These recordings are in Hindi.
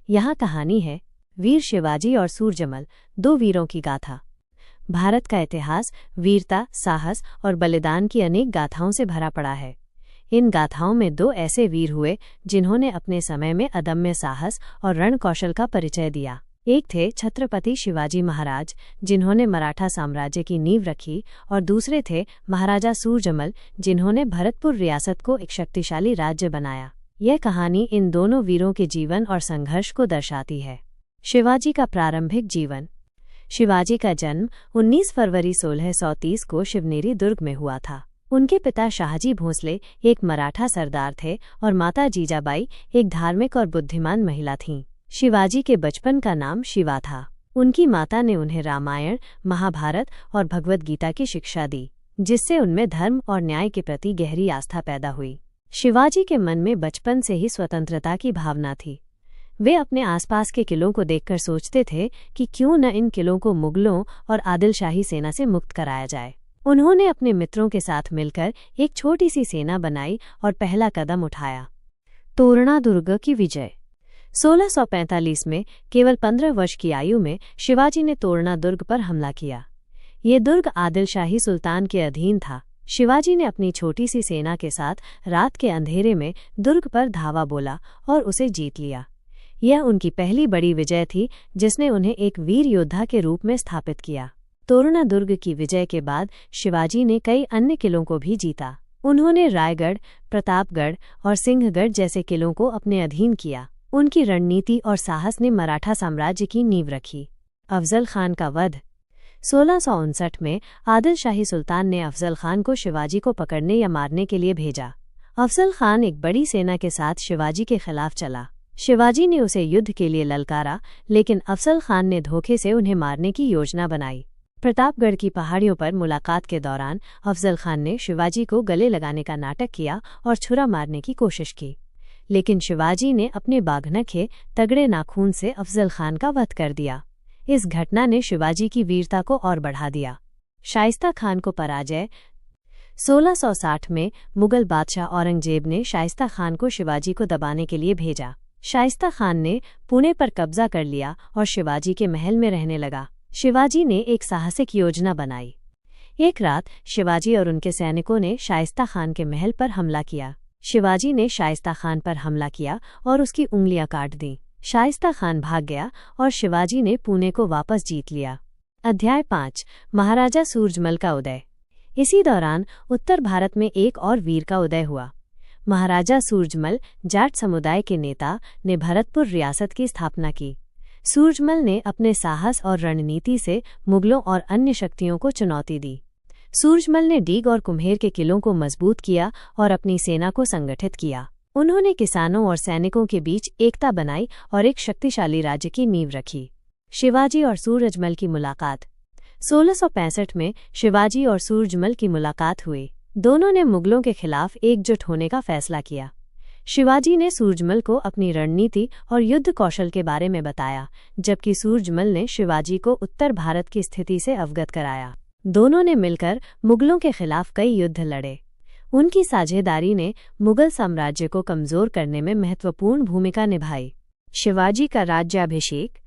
यहाँ कहानी है वीर शिवाजी और सूरजमल, दो वीरों की गाथा। भारत का इतिहास वीरता, साहस और बलिदान की अनेक गाथाओं से भरा पड़ा है। इन गाथाओं में दो ऐसे वीर हुए जिन्होंने अपने समय में अदम्य साहस और रण कौशल का परिचय दिया। एक थे छत्रपति शिवाजी महाराज, जिन्होंने मराठा साम्राज्य की नींव रखी, और दूसरे थे महाराजा सूरजमल, जिन्होंने भरतपुर रियासत को एक शक्तिशाली राज्य बनाया। यह कहानी इन दोनों वीरों के जीवन और संघर्ष को दर्शाती है। शिवाजी का प्रारंभिक जीवन। शिवाजी का जन्म 19 फरवरी 1630 को शिवनेरी दुर्ग में हुआ था। उनके पिता शाहजी भोंसले एक मराठा सरदार थे और माता जीजाबाई एक धार्मिक और बुद्धिमान महिला थीं। शिवाजी के बचपन का नाम शिवा था। उनकी माता ने उन्हें रामायण, महाभारत और भगवद गीता की शिक्षा दी, जिससे उनमें धर्म और न्याय के प्रति गहरी आस्था पैदा हुई। शिवाजी के मन में बचपन से ही स्वतंत्रता की भावना थी। वे अपने आसपास के किलों को देखकर सोचते थे कि क्यों न इन किलों को मुगलों और आदिलशाही सेना से मुक्त कराया जाए। उन्होंने अपने मित्रों के साथ मिलकर एक छोटी सी सेना बनाई और पहला कदम उठाया। तोरणा दुर्ग की विजय। 1645 में केवल 15 वर्ष की आयु में शिवाजी ने तोरणा दुर्ग पर हमला किया। ये दुर्ग आदिलशाही सुल्तान के अधीन था। शिवाजी ने अपनी छोटी सी सेना के साथ रात के अंधेरे में दुर्ग पर धावा बोला और उसे जीत लिया। यह उनकी पहली बड़ी विजय थी, जिसने उन्हें एक वीर योद्धा के रूप में स्थापित किया। तोरणा दुर्ग की विजय के बाद शिवाजी ने कई अन्य किलों को भी जीता। उन्होंने रायगढ़, प्रतापगढ़ और सिंहगढ़ जैसे किलों को अपने अधीन किया। उनकी रणनीति और साहस ने मराठा साम्राज्य की नींव रखी। अफजल खान का वध। 1659 में आदिलशाही सुल्तान ने अफजल खान को शिवाजी को पकड़ने या मारने के लिए भेजा। अफजल खान एक बड़ी सेना के साथ शिवाजी के खिलाफ चला। शिवाजी ने उसे युद्ध के लिए ललकारा, लेकिन अफजल खान ने धोखे से उन्हें मारने की योजना बनाई। प्रतापगढ़ की पहाड़ियों पर मुलाकात के दौरान अफजल खान ने शिवाजी को गले लगाने का नाटक किया और छुरा मारने की कोशिश की, लेकिन शिवाजी ने अपने बाघनखे तगड़े नाखून से अफजल खान का वध कर दिया। इस घटना ने शिवाजी की वीरता को और बढ़ा दिया। शाइस्ता खान को पराजय। 1660 में मुगल बादशाह औरंगजेब ने शाइस्ता खान को शिवाजी को दबाने के लिए भेजा। शाइस्ता खान ने पुणे पर कब्जा कर लिया और शिवाजी के महल में रहने लगा। शिवाजी ने एक साहसिक योजना बनाई। एक रात शिवाजी और उनके सैनिकों ने शाइस्ता खान के महल पर हमला किया। शिवाजी ने शाइस्ता खान पर हमला किया और उसकी उंगलियां काट दी। शाइस्ता खान भाग गया और शिवाजी ने पुणे को वापस जीत लिया। अध्याय 5। महाराजा सूरजमल का उदय। इसी दौरान उत्तर भारत में एक और वीर का उदय हुआ। महाराजा सूरजमल, जाट समुदाय के नेता, ने भरतपुर रियासत की स्थापना की। सूरजमल ने अपने साहस और रणनीति से मुगलों और अन्य शक्तियों को चुनौती दी। सूरजमल ने डीग और कुम्हेर के किलों को मजबूत किया और अपनी सेना को संगठित किया। उन्होंने किसानों और सैनिकों के बीच एकता बनाई और एक शक्तिशाली राज्य की नींव रखी। शिवाजी और सूरजमल की मुलाकात। 1665 में शिवाजी और सूरजमल की मुलाकात हुई। दोनों ने मुगलों के खिलाफ एकजुट होने का फैसला किया। शिवाजी ने सूरजमल को अपनी रणनीति और युद्ध कौशल के बारे में बताया, जबकि सूरजमल ने शिवाजी को उत्तर भारत की स्थिति से अवगत कराया। दोनों ने मिलकर मुगलों के खिलाफ कई युद्ध लड़े। उनकी साझेदारी ने मुगल साम्राज्य को कमजोर करने में महत्वपूर्ण भूमिका निभाई। शिवाजी का राज्याभिषेक।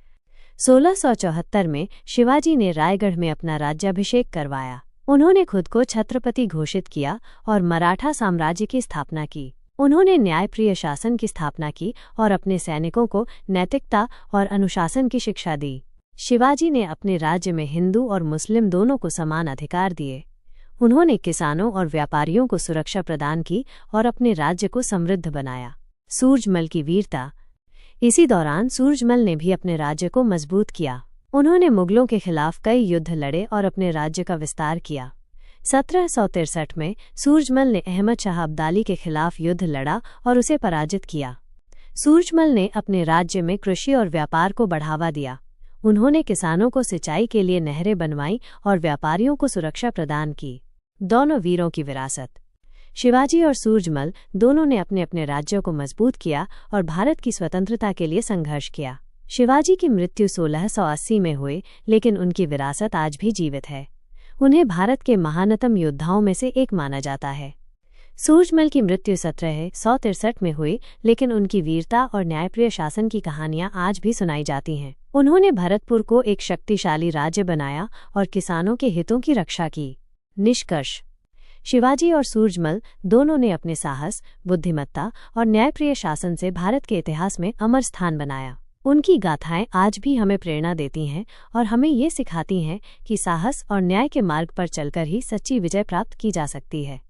1674 में शिवाजी ने रायगढ़ में अपना राज्याभिषेक करवाया। उन्होंने खुद को छत्रपति घोषित किया और मराठा साम्राज्य की स्थापना की। उन्होंने न्यायप्रिय शासन की स्थापना की और अपने सैनिकों को नैतिकता और अनुशासन की शिक्षा दी। शिवाजी ने अपने राज्य में हिंदू और मुस्लिम दोनों को समान अधिकार दिए। उन्होंने किसानों और व्यापारियों को सुरक्षा प्रदान की और अपने राज्य को समृद्ध बनाया। सूरजमल की वीरता। इसी दौरान सूरजमल ने भी अपने राज्य को मजबूत किया। उन्होंने मुगलों के खिलाफ कई युद्ध लड़े और अपने राज्य का विस्तार किया। 1763 में सूरजमल ने अहमद शाह अब्दाली के खिलाफ युद्ध लड़ा और उसे पराजित किया। सूरजमल ने अपने राज्य में कृषि और व्यापार को बढ़ावा दिया। उन्होंने किसानों को सिंचाई के लिए नहरें बनवाईं और व्यापारियों को सुरक्षा प्रदान की। दोनों वीरों की विरासत। शिवाजी और सूरजमल दोनों ने अपने अपने राज्यों को मजबूत किया और भारत की स्वतंत्रता के लिए संघर्ष किया। शिवाजी की मृत्यु 1680 में हुई, लेकिन उनकी विरासत आज भी जीवित है। उन्हें भारत के महानतम योद्धाओं में से एक माना जाता है। सूरजमल की मृत्यु 1763 में हुई, लेकिन उनकी वीरता और न्यायप्रिय शासन की कहानियां आज भी सुनाई जाती हैं। उन्होंने भरतपुर को एक शक्तिशाली राज्य बनाया और किसानों के हितों की रक्षा की। निष्कर्ष: शिवाजी और सूरजमल दोनों ने अपने साहस, बुद्धिमत्ता और न्यायप्रिय शासन से भारत के इतिहास में अमर स्थान बनाया। उनकी गाथाएं आज भी हमें प्रेरणा देती हैं और हमें ये सिखाती हैं कि साहस और न्याय के मार्ग पर चलकर ही सच्ची विजय प्राप्त की जा सकती है।